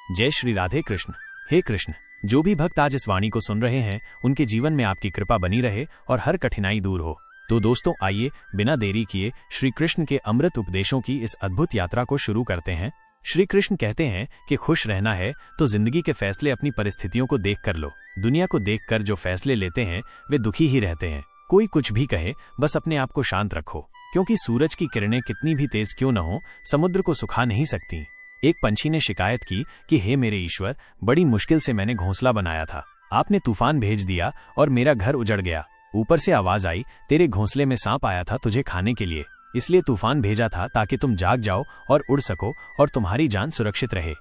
जय श्री राधे कृष्ण। हे कृष्ण, जो भी भक्त आज इस वाणी को सुन रहे हैं उनके जीवन में आपकी कृपा बनी रहे और हर कठिनाई दूर हो। तो दोस्तों आइए बिना देरी किए श्री कृष्ण के अमृत उपदेशों की इस अद्भुत यात्रा को शुरू करते हैं। श्री कृष्ण कहते हैं कि खुश रहना है तो जिंदगी के फैसले अपनी परिस्थितियों को देख कर लो। दुनिया को देख कर जो फैसले लेते हैं वे दुखी ही रहते हैं। कोई कुछ भी कहे, बस अपने आप को शांत रखो, क्योंकि सूरज की किरणें कितनी भी तेज क्यों न हो, समुद्र को सुखा नहीं सकती। एक पंछी ने शिकायत की कि हे मेरे ईश्वर, बड़ी मुश्किल से मैंने घोंसला बनाया था, आपने तूफान भेज दिया और मेरा घर उजड़ गया। ऊपर से आवाज आई, तेरे घोंसले में सांप आया था तुझे खाने के लिए, इसलिए तूफान भेजा था ताकि तुम जाग जाओ और उड़ सको और तुम्हारी जान सुरक्षित रहे।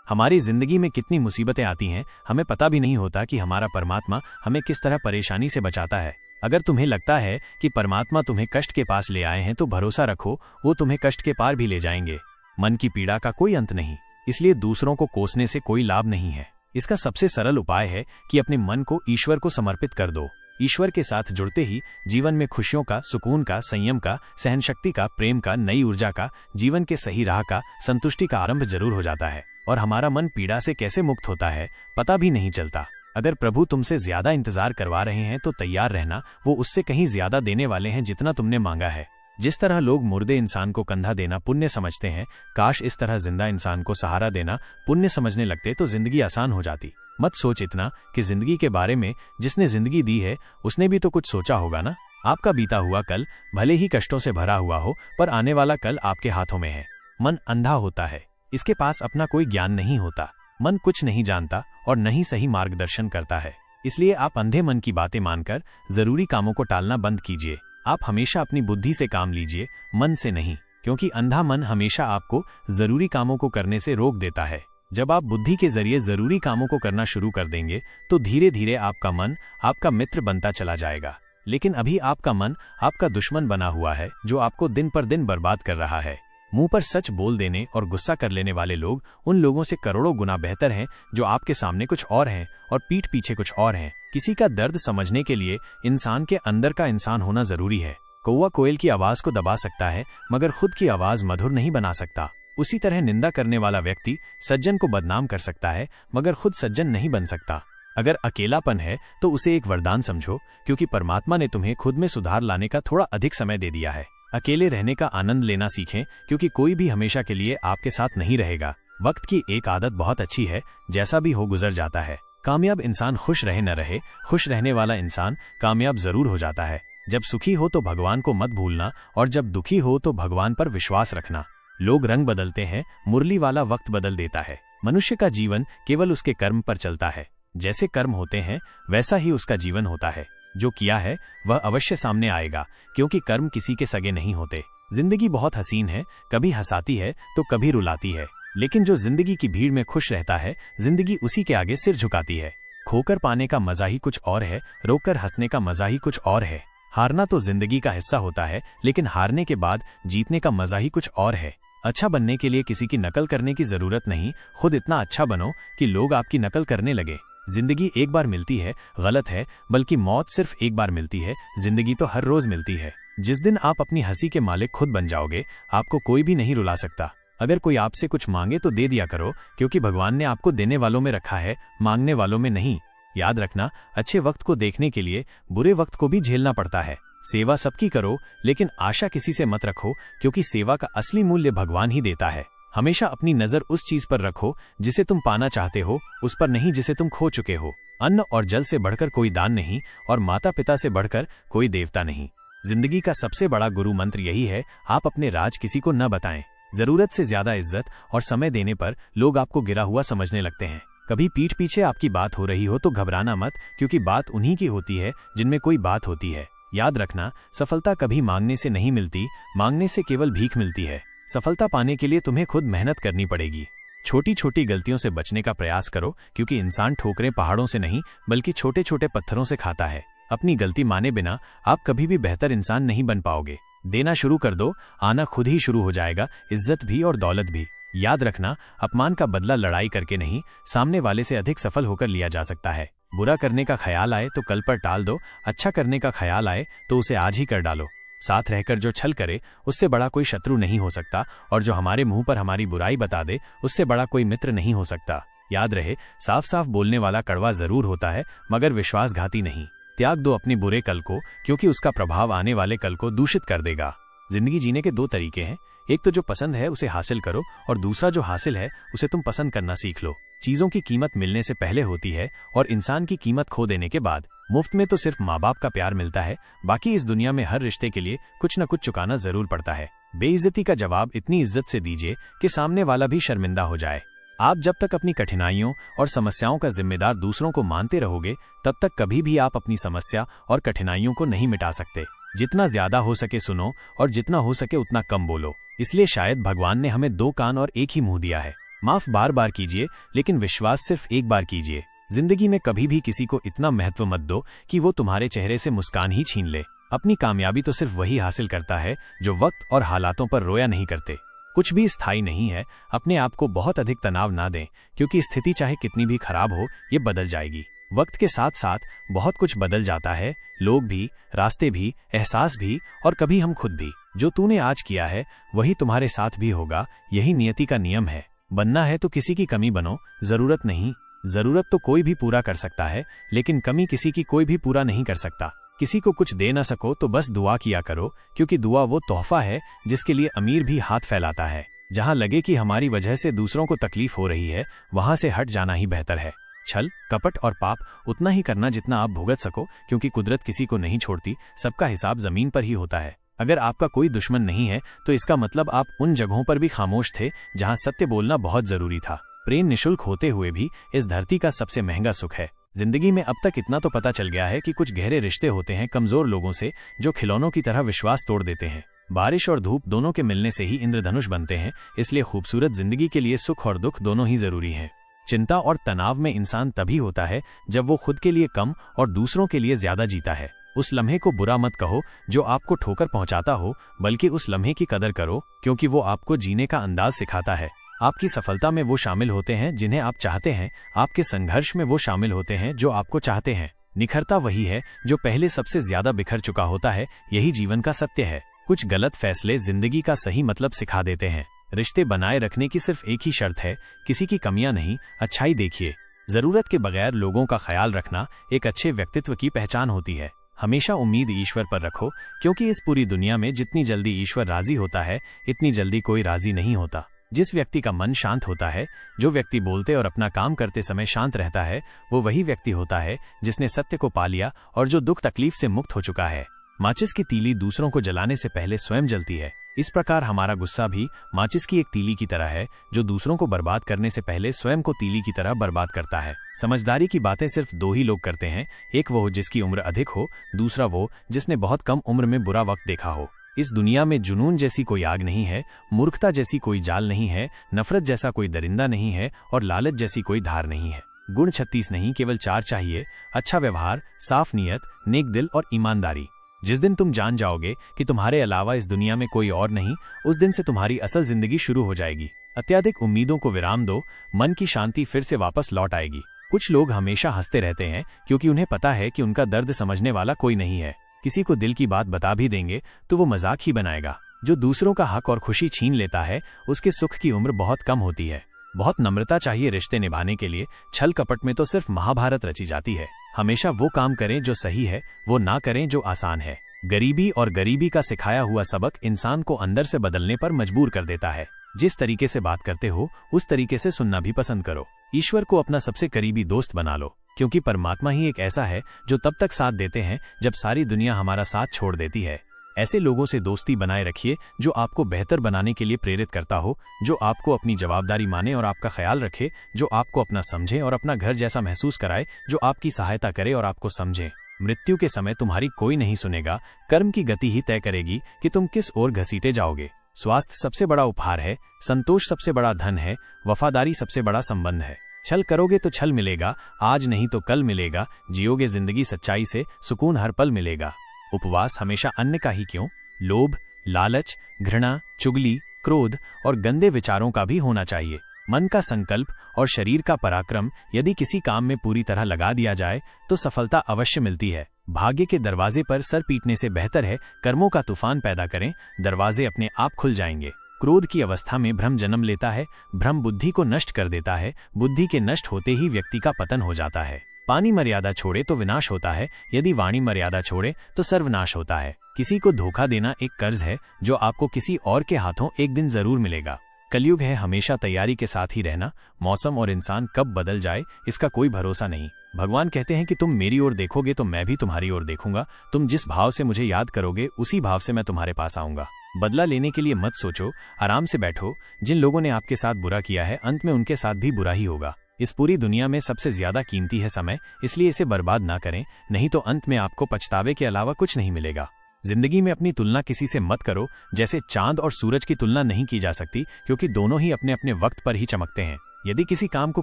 हमारी जिंदगी में कितनी मुसीबतें आती हैं, हमें पता भी नहीं होता कि हमारा परमात्मा हमें किस तरह परेशानी से बचाता है। अगर तुम्हें लगता है कि परमात्मा तुम्हें कष्ट के पास ले आए हैं तो भरोसा रखो, वो तुम्हें कष्ट के पार भी ले जाएंगे। मन की पीड़ा का कोई अंत नहीं, इसलिए दूसरों को कोसने से कोई लाभ नहीं है। इसका सबसे सरल उपाय है कि अपने मन को ईश्वर को समर्पित कर दो। ईश्वर के साथ जुड़ते ही जीवन में खुशियों का, सुकून का, संयम का, सहनशक्ति का, प्रेम का, नई ऊर्जा का, जीवन के सही राह का, संतुष्टि का आरंभ जरूर हो जाता है और हमारा मन पीड़ा से कैसे मुक्त होता है पता भी नहीं चलता। अगर प्रभु तुमसे ज्यादा इंतजार करवा रहे हैं तो तैयार रहना, वो उससे कहीं ज्यादा देने वाले हैं जितना तुमने मांगा है। जिस तरह लोग मुर्दे इंसान को कंधा देना पुण्य समझते हैं, काश इस तरह जिंदा इंसान को सहारा देना पुण्य समझने लगते तो जिंदगी आसान हो जाती। मत सोच इतना कि जिंदगी के बारे में जिसने जिंदगी दी है उसने भी तो कुछ सोचा होगा ना। आपका बीता हुआ कल भले ही कष्टों से भरा हुआ हो, पर आने वाला कल आपके हाथों में है। मन अंधा होता है, इसके पास अपना कोई ज्ञान नहीं होता। मन कुछ नहीं जानता और न ही सही मार्गदर्शन करता है, इसलिए आप अंधे मन की बातें मानकर जरूरी कामों को टालना बंद कीजिए। आप हमेशा अपनी बुद्धि से काम लीजिए, मन से नहीं, क्योंकि अंधा मन हमेशा आपको जरूरी कामों को करने से रोक देता है। जब आप बुद्धि के जरिए जरूरी कामों को करना शुरू कर देंगे तो धीरे धीरे आपका मन आपका मित्र बनता चला जाएगा। लेकिन अभी आपका मन आपका दुश्मन बना हुआ है, जो आपको दिन पर दिन बर्बाद कर रहा है। मुंह पर सच बोल देने और गुस्सा कर लेने वाले लोग उन लोगों से करोड़ों गुना बेहतर हैं जो आपके सामने कुछ और हैं और पीठ पीछे कुछ और हैं। किसी का दर्द समझने के लिए इंसान के अंदर का इंसान होना जरूरी है। कौवा कोयल की आवाज को दबा सकता है, मगर खुद की आवाज मधुर नहीं बना सकता। उसी तरह निंदा करने वाला व्यक्ति सज्जन को बदनाम कर सकता है, मगर खुद सज्जन नहीं बन सकता। अगर अकेलापन है तो उसे एक वरदान समझो, क्योंकि परमात्मा ने तुम्हें खुद में सुधार लाने का थोड़ा अधिक समय दे दिया है। अकेले रहने का आनंद लेना सीखें, क्योंकि कोई भी हमेशा के लिए आपके साथ नहीं रहेगा। वक्त की एक आदत बहुत अच्छी है, जैसा भी हो गुजर जाता है। कामयाब इंसान खुश रहे न रहे, खुश रहने वाला इंसान कामयाब जरूर हो जाता है। जब सुखी हो तो भगवान को मत भूलना, और जब दुखी हो तो भगवान पर विश्वास रखना। लोग रंग बदलते हैं, मुरली वाला वक्त बदल देता है। मनुष्य का जीवन केवल उसके कर्म पर चलता है। जैसे कर्म होते हैं वैसा ही उसका जीवन होता है। जो किया है वह अवश्य सामने आएगा, क्योंकि कर्म किसी के सगे नहीं होते। जिंदगी बहुत हसीन है, कभी हंसाती है तो कभी रुलाती है, लेकिन जो जिंदगी की भीड़ में खुश रहता है, जिंदगी उसी के आगे सिर झुकाती है। खोकर पाने का मजा ही कुछ और है, रोकर हंसने का मजा ही कुछ और है। हारना तो जिंदगी का हिस्सा होता है, लेकिन हारने के बाद जीतने का मजा ही कुछ और है। अच्छा बनने के लिए किसी की नकल करने की जरूरत नहीं, खुद इतना अच्छा बनो कि लोग आपकी नकल करने लगे। जिंदगी एक बार मिलती है गलत है, बल्कि मौत सिर्फ एक बार मिलती है, जिंदगी तो हर रोज मिलती है। जिस दिन आप अपनी हंसी के मालिक खुद बन जाओगे, आपको कोई भी नहीं रुला सकता। अगर कोई आपसे कुछ मांगे तो दे दिया करो, क्योंकि भगवान ने आपको देने वालों में रखा है, मांगने वालों में नहीं। याद रखना, अच्छे वक्त को देखने के लिए बुरे वक्त को भी झेलना पड़ता है। सेवा सबकी करो, लेकिन आशा किसी से मत रखो, क्योंकि सेवा का असली मूल्य भगवान ही देता है। हमेशा अपनी नजर उस चीज पर रखो जिसे तुम पाना चाहते हो, उस पर नहीं जिसे तुम खो चुके हो। अन्न और जल से बढ़कर कोई दान नहीं, और माता पिता से बढ़कर कोई देवता नहीं। जिंदगी का सबसे बड़ा गुरु मंत्र यही है, आप अपने राज किसी को न बताएं। जरूरत से ज्यादा इज्जत और समय देने पर लोग आपको गिरा हुआ समझने लगते हैं। कभी पीठ पीछे आपकी बात हो रही हो तो घबराना मत, क्योंकि बात उन्हीं की होती है जिनमें कोई बात होती है। याद रखना, सफलता कभी मांगने से नहीं मिलती, मांगने से केवल भीख मिलती है। सफलता पाने के लिए तुम्हें खुद मेहनत करनी पड़ेगी। छोटी छोटी गलतियों से बचने का प्रयास करो, क्योंकि इंसान ठोकरें पहाड़ों से नहीं बल्कि छोटे छोटे पत्थरों से खाता है। अपनी गलती माने बिना आप कभी भी बेहतर इंसान नहीं बन पाओगे। देना शुरू कर दो, आना खुद ही शुरू हो जाएगा, इज्जत भी और दौलत भी। याद रखना, अपमान का बदला लड़ाई करके नहीं, सामने वाले से अधिक सफल होकर लिया जा सकता है। बुरा करने का ख्याल आए तो कल पर टाल दो, अच्छा करने का ख्याल आए तो उसे आज ही कर डालो। साथ रहकर जो छल करे उससे बड़ा कोई शत्रु नहीं हो सकता, और जो हमारे मुंह पर हमारी बुराई बता दे उससे बड़ा कोई मित्र नहीं हो सकता। याद रहे, साफ साफ बोलने वाला कड़वा जरूर होता है मगर विश्वासघाती नहीं। त्याग दो अपने बुरे कल को, क्योंकि उसका प्रभाव आने वाले कल को दूषित कर देगा। जिंदगी जीने के दो तरीके हैं, एक तो जो पसंद है उसे हासिल करो और दूसरा जो हासिल है उसे तुम पसंद करना सीख लो। चीजों की कीमत मिलने से पहले होती है और इंसान की कीमत खो देने के बाद। मुफ्त में तो सिर्फ माँ बाप का प्यार मिलता है, बाकी इस दुनिया में हर रिश्ते के लिए कुछ न कुछ चुकाना जरूर पड़ता है। बेइज्जती का जवाब इतनी इज्जत से दीजिए कि सामने वाला भी शर्मिंदा हो जाए। आप जब तक अपनी कठिनाइयों और समस्याओं का जिम्मेदार दूसरों को मानते रहोगे, तब तक कभी भी आप अपनी समस्या और कठिनाइयों को नहीं मिटा सकते। जितना ज्यादा हो सके सुनो और जितना हो सके उतना कम बोलो। इसलिए शायद भगवान ने हमें दो कान और एक ही मुंह दिया है। माफ बार बार कीजिए, लेकिन विश्वास सिर्फ एक बार कीजिए। जिंदगी में कभी भी किसी को इतना महत्व मत दो कि वो तुम्हारे चेहरे से मुस्कान ही छीन ले। अपनी कामयाबी तो सिर्फ वही हासिल करता है जो वक्त और हालातों पर रोया नहीं करते। कुछ भी स्थायी नहीं है। अपने आप को बहुत अधिक तनाव ना दें, क्योंकि स्थिति चाहे कितनी भी खराब हो, ये बदल जाएगी। वक्त के साथ साथ बहुत कुछ बदल जाता है, लोग भी, रास्ते भी, एहसास भी और कभी हम खुद भी। जो तूने आज किया है वही तुम्हारे साथ भी होगा। यही नियति का नियम है। बनना है तो किसी की कमी बनो, जरूरत नहीं। जरूरत तो कोई भी पूरा कर सकता है, लेकिन कमी किसी की कोई भी पूरा नहीं कर सकता। किसी को कुछ दे ना सको तो बस दुआ किया करो, क्योंकि दुआ वो तोहफा है जिसके लिए अमीर भी हाथ फैलाता है। जहां लगे कि हमारी वजह से दूसरों को तकलीफ हो रही है, वहां से हट जाना ही बेहतर है। छल, कपट और पाप उतना ही करना जितना आप भुगत सको, क्योंकि कुदरत किसी को नहीं छोड़ती। सबका हिसाब जमीन पर ही होता है। अगर आपका कोई दुश्मन नहीं है तो इसका मतलब आप उन जगहों पर भी खामोश थे जहां सत्य बोलना बहुत जरूरी था। प्रेम निशुल्क होते हुए भी इस धरती का सबसे महंगा सुख है। जिंदगी में अब तक इतना तो पता चल गया है कि कुछ गहरे रिश्ते होते हैं कमजोर लोगों से, जो खिलौनों की तरह विश्वास तोड़ देते हैं। बारिश और धूप दोनों के मिलने से ही इंद्रधनुष बनते हैं। इसलिए खूबसूरत जिंदगी के लिए सुख और दुख दोनों ही जरूरी हैं। चिंता और तनाव में इंसान तभी होता है जब वो खुद के लिए कम और दूसरों के लिए ज्यादा जीता है। उस लम्हे को बुरा मत कहो जो आपको ठोकर पहुंचाता हो, बल्कि उस लम्हे की कदर करो, क्योंकि वो आपको जीने का अंदाज सिखाता है। आपकी सफलता में वो शामिल होते हैं जिन्हें आप चाहते हैं। आपके संघर्ष में वो शामिल होते हैं जो आपको चाहते हैं। निखरता वही है जो पहले सबसे ज्यादा बिखर चुका होता है। यही जीवन का सत्य है। कुछ गलत फैसले जिंदगी का सही मतलब सिखा देते हैं। रिश्ते बनाए रखने की सिर्फ एक ही शर्त है, किसी की कमियां नहीं, अच्छाई देखिए। जरूरत के बगैर लोगों का ख्याल रखना एक अच्छे व्यक्तित्व की पहचान होती है। हमेशा उम्मीद ईश्वर पर रखो, क्योंकि इस पूरी दुनिया में जितनी जल्दी ईश्वर राजी होता है, इतनी जल्दी कोई राजी नहीं होता। जिस व्यक्ति का मन शांत होता है, जो व्यक्ति बोलते और अपना काम करते समय शांत रहता है, वो वही व्यक्ति होता है जिसने सत्य को पा लिया और जो दुख तकलीफ से मुक्त हो चुका है। माचिस की तीली दूसरों को जलाने से पहले स्वयं जलती है। इस प्रकार हमारा गुस्सा भी माचिस की एक तीली की तरह है, जो दूसरों को बर्बाद करने से पहले स्वयं को तीली की तरह बर्बाद करता है। समझदारी की बातें सिर्फ दो ही लोग करते हैं, एक वो जिसकी उम्र अधिक हो, दूसरा वो जिसने बहुत कम उम्र में बुरा वक्त देखा हो। इस दुनिया में जुनून जैसी कोई आग नहीं है, मूर्खता जैसी कोई जाल नहीं है, नफरत जैसा कोई दरिंदा नहीं है और लालच जैसी कोई धार नहीं है। गुण 36 नहीं, केवल 4 चाहिए। अच्छा व्यवहार, साफ नीयत, नेक दिल और ईमानदारी। जिस दिन तुम जान जाओगे कि तुम्हारे अलावा इस दुनिया में कोई और नहीं, उस दिन से तुम्हारी असल जिंदगी शुरू हो जाएगी। अत्यधिक उम्मीदों को विराम दो, मन की शांति फिर से वापस लौट आएगी। कुछ लोग हमेशा हंसते रहते हैं क्योंकि उन्हें पता है कि उनका दर्द समझने वाला कोई नहीं है। किसी को दिल की बात बता भी देंगे तो वो मजाक ही बनाएगा। जो दूसरों का हक और खुशी छीन लेता है, उसके सुख की उम्र बहुत कम होती है। बहुत नम्रता चाहिए रिश्ते निभाने के लिए। छल कपट में तो सिर्फ महाभारत रची जाती है। हमेशा वो काम करें जो सही है, वो ना करें जो आसान है। गरीबी और गरीबी का सिखाया हुआ सबक इंसान को अंदर से बदलने पर मजबूर कर देता है। जिस तरीके से बात करते हो, उस तरीके से सुनना भी पसंद करो। ईश्वर को अपना सबसे करीबी दोस्त बना लो, क्योंकि परमात्मा ही एक ऐसा है जो तब तक साथ देते हैं जब सारी दुनिया हमारा साथ छोड़ देती है। ऐसे लोगों से दोस्ती बनाए रखिए जो आपको बेहतर बनाने के लिए प्रेरित करता हो, जो आपको अपनी जवाबदारी माने और आपका ख्याल रखे, जो आपको अपना समझे और अपना घर जैसा महसूस कराए, जो आपकी सहायता करे और आपको समझे। मृत्यु के समय तुम्हारी कोई नहीं सुनेगा। कर्म की गति ही तय करेगी कि तुम किस ओर घसीटे जाओगे। स्वास्थ्य सबसे बड़ा उपहार है, संतोष सबसे बड़ा धन है, वफादारी सबसे बड़ा संबंध है। छल करोगे तो छल मिलेगा, आज नहीं तो कल मिलेगा। जियोगे जिंदगी सच्चाई से, सुकून हर पल मिलेगा। उपवास हमेशा अन्य का ही क्यों, लोभ, लालच, घृणा, चुगली, क्रोध और गंदे विचारों का भी होना चाहिए। मन का संकल्प और शरीर का पराक्रम यदि किसी काम में पूरी तरह लगा दिया जाए तो सफलता अवश्य मिलती है। भाग्य के दरवाजे पर सर पीटने से बेहतर है कर्मों का तूफान पैदा करें, दरवाजे अपने आप खुल जाएंगे। क्रोध की अवस्था में भ्रम जन्म लेता है। भ्रम बुद्धि को नष्ट कर देता है। बुद्धि के नष्ट होते ही व्यक्ति का पतन हो जाता है। पानी मर्यादा छोड़े तो विनाश होता है, यदि वाणी मर्यादा छोड़े तो सर्वनाश होता है। किसी को धोखा देना एक कर्ज है जो आपको किसी और के हाथों एक दिन जरूर मिलेगा। कलयुग है, हमेशा तैयारी के साथ ही रहना। मौसम और इंसान कब बदल जाए इसका कोई भरोसा नहीं। भगवान कहते हैं कि तुम मेरी ओर देखोगे तो मैं भी तुम्हारी ओर देखूंगा। तुम जिस भाव से मुझे याद करोगे उसी भाव से मैं तुम्हारे पास आऊंगा। बदला लेने के लिए मत सोचो, आराम से बैठो। जिन लोगों ने आपके साथ बुरा किया है अंत में उनके साथ भी बुरा ही होगा। इस पूरी दुनिया में सबसे ज्यादा कीमती है समय, इसलिए इसे बर्बाद ना करें, नहीं तो अंत में आपको पछतावे के अलावा कुछ नहीं मिलेगा। जिंदगी में अपनी तुलना किसी से मत करो। जैसे चांद और सूरज की तुलना नहीं की जा सकती, क्योंकि दोनों ही अपने अपने वक्त पर ही चमकते हैं। यदि किसी काम को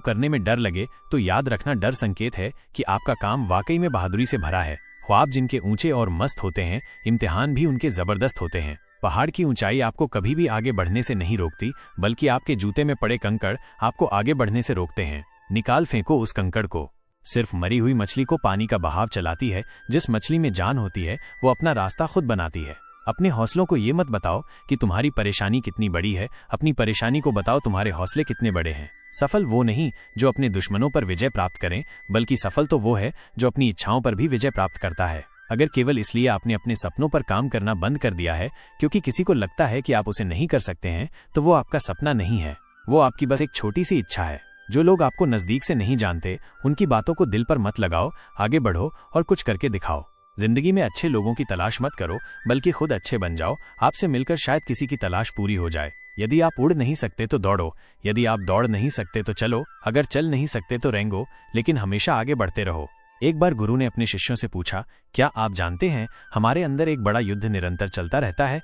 करने में डर लगे तो याद रखना, डर संकेत है कि आपका काम वाकई में बहादुरी से भरा है। ख्वाब जिनके ऊंचे और मस्त होते हैं, इम्तिहान भी उनके जबरदस्त होते हैं। पहाड़ की ऊंचाई आपको कभी भी आगे बढ़ने से नहीं रोकती, बल्कि आपके जूते में पड़े कंकड़ आपको आगे बढ़ने से रोकते हैं। निकाल फेंको उस कंकड़ को। सिर्फ मरी हुई मछली को पानी का बहाव चलाती है। जिस मछली में जान होती है वो अपना रास्ता खुद बनाती है। अपने हौसलों को ये मत बताओ कि तुम्हारी परेशानी कितनी बड़ी है, अपनी परेशानी को बताओ तुम्हारे हौसले कितने बड़े हैं। सफल वो नहीं जो अपने दुश्मनों पर विजय प्राप्त करें, बल्कि सफल तो वो है जो अपनी इच्छाओं पर भी विजय प्राप्त करता है। अगर केवल इसलिए आपने अपने सपनों पर काम करना बंद कर दिया है क्योंकि किसी को लगता है कि आप उसे नहीं कर सकते हैं, तो वो आपका सपना नहीं है, वो आपकी बस एक छोटी सी इच्छा है। जो लोग आपको नजदीक से नहीं जानते उनकी बातों को दिल पर मत लगाओ, आगे बढ़ो और कुछ करके दिखाओ। जिंदगी में अच्छे लोगों की तलाश मत करो, बल्कि खुद अच्छे बन जाओ। आपसे मिलकर शायद किसी की तलाश पूरी हो जाए। यदि आप उड़ नहीं सकते तो दौड़ो, यदि आप दौड़ नहीं सकते तो चलो, अगर चल नहीं सकते तो रेंगो, लेकिन हमेशा आगे बढ़ते रहो। एक बार गुरु ने अपने शिष्यों से पूछा, क्या आप जानते हैं हमारे अंदर एक बड़ा युद्ध निरंतर चलता रहता है?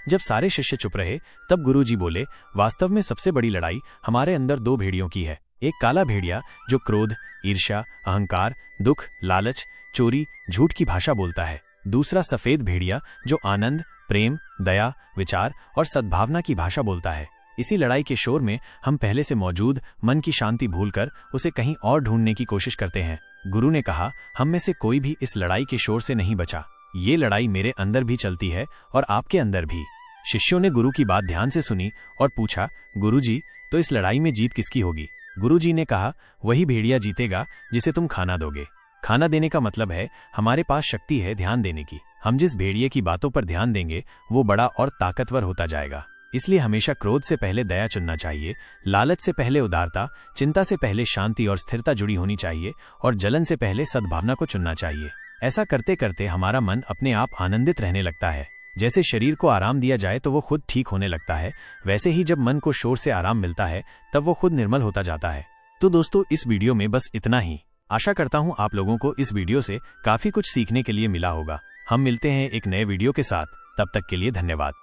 जब सारे शिष्य चुप रहे तब गुरुजी बोले, वास्तव में सबसे बड़ी लड़ाई हमारे अंदर दो भेड़ियों की है। एक काला भेड़िया जो क्रोध, ईर्ष्या, अहंकार, दुख, लालच, चोरी, झूठ की भाषा बोलता है। दूसरा सफेद भेड़िया जो आनंद, प्रेम, दया, विचार और सद्भावना की भाषा बोलता है। इसी लड़ाई के शोर में हम पहले से मौजूद मन की शांति भूलकर उसे कहीं और ढूंढने की कोशिश करते हैं। गुरु ने कहा, हम में से कोई भी इस लड़ाई के शोर से नहीं बचा। ये लड़ाई मेरे अंदर भी चलती है और आपके अंदर भी। शिष्यों ने गुरु की बात ध्यान से सुनी और पूछा, गुरुजी, तो इस लड़ाई में जीत किसकी होगी? गुरुजी ने कहा, वही भेड़िया जीतेगा जिसे तुम खाना दोगे। खाना देने का मतलब है हमारे पास शक्ति है ध्यान देने की। हम जिस भेड़िए की बातों पर ध्यान देंगे वो बड़ा और ताकतवर होता जाएगा। इसलिए हमेशा क्रोध से पहले दया चुनना चाहिए, लालच से पहले उदारता, चिंता से पहले शांति और स्थिरता जुड़ी होनी चाहिए और जलन से पहले सद्भावना को चुनना चाहिए। ऐसा करते करते हमारा मन अपने आप आनंदित रहने लगता है। जैसे शरीर को आराम दिया जाए तो वो खुद ठीक होने लगता है, वैसे ही जब मन को शोर से आराम मिलता है तब वो खुद निर्मल होता जाता है। तो दोस्तों, इस वीडियो में बस इतना ही। आशा करता हूँ आप लोगों को इस वीडियो से काफी कुछ सीखने के लिए मिला होगा। हम मिलते हैं एक नए वीडियो के साथ, तब तक के लिए धन्यवाद।